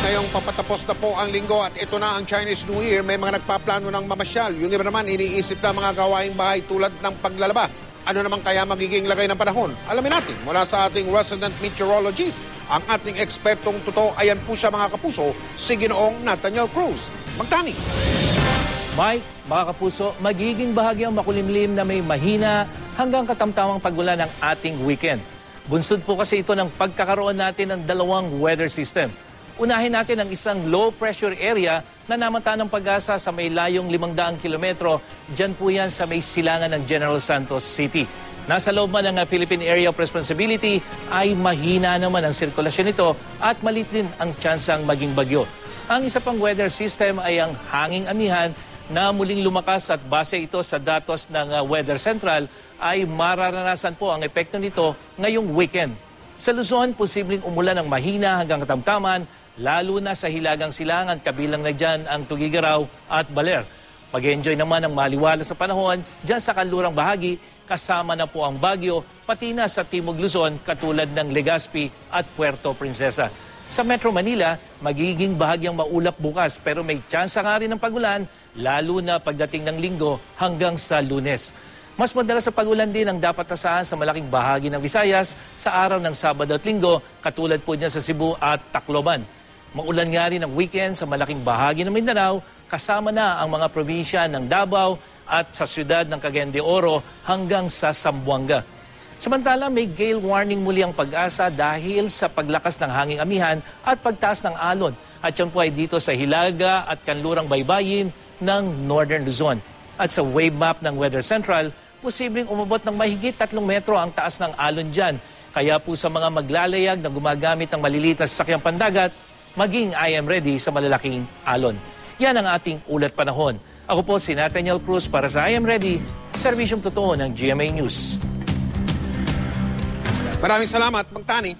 ngayong papatapos na po ang linggo at ito na ang Chinese New Year, may mga nagpaplano ng mamasyal. Yung iba naman iniisip na mga gawaing bahay tulad ng paglalaba. Ano naman kaya magiging lagay ng panahon? Alamin natin mula sa ating resident meteorologist, ang ating ekspertong totoo. Ayan po siya mga kapuso, si Ginoong Nathaniel Cruz. Magtani! Mike, mga kapuso, magiging bahagyang makulimlim na may mahina hanggang katamtamang pagulan ng ating weekend. Bunsod po kasi ito ng pagkakaroon natin ng dalawang weather system. Unahin natin ang isang low pressure area na namanta ng Pag-asa sa may layong 500 kilometro. Diyan po yan sa may silangan ng General Santos City. Nasa loob man ng Philippine Area of Responsibility ay mahina naman ang sirkulasyon nito at malit din ang tsansang maging bagyo. Ang isa pang weather system ay ang hanging amihan na muling lumakas at base ito sa datos ng Weather Central ay mararanasan po ang epekto nito ngayong weekend. Sa Luzon, posibleng umulan ng mahina hanggang katamtaman, lalo na sa Hilagang Silangan, kabilang na dyan ang Tugigaraw at Baler. Mag-enjoy naman ng maliwalas sa panahon dyan sa kanlurang bahagi, kasama na po ang Baguio, pati na sa Timog Luzon katulad ng Legazpi at Puerto Princesa. Sa Metro Manila, magiging bahagyang maulap bukas pero may tsansa nga rin ng pagulan, lalo na pagdating ng Linggo hanggang sa Lunes. Mas madalas sa pagulan din ang dapat asahan sa malaking bahagi ng Visayas sa araw ng Sabado at Linggo, katulad po niya sa Cebu at Tacloban. Maulan nga rin ang weekend sa malaking bahagi ng Mindanao, kasama na ang mga probinsya ng Davao at sa siyudad ng Cagayan de Oro hanggang sa Zamboanga. Samantala, may gale warning muli ang Pag-asa dahil sa paglakas ng hanging amihan at pagtaas ng alon. At yan po ay dito sa Hilaga at kanlurang baybayin ng Northern Luzon. At sa wave map ng Weather Central, posibleng umabot ng mahigit 3 metro ang taas ng alon dyan. Kaya po sa mga maglalayag na gumagamit ng maliliit na sasakyang pandagat, maging I am ready sa malalaking alon. Yan ang ating ulat panahon. Ako po si Nathaniel Cruz para sa I am ready, serbisyong totoo ng GMA News. Maraming salamat, Magtani.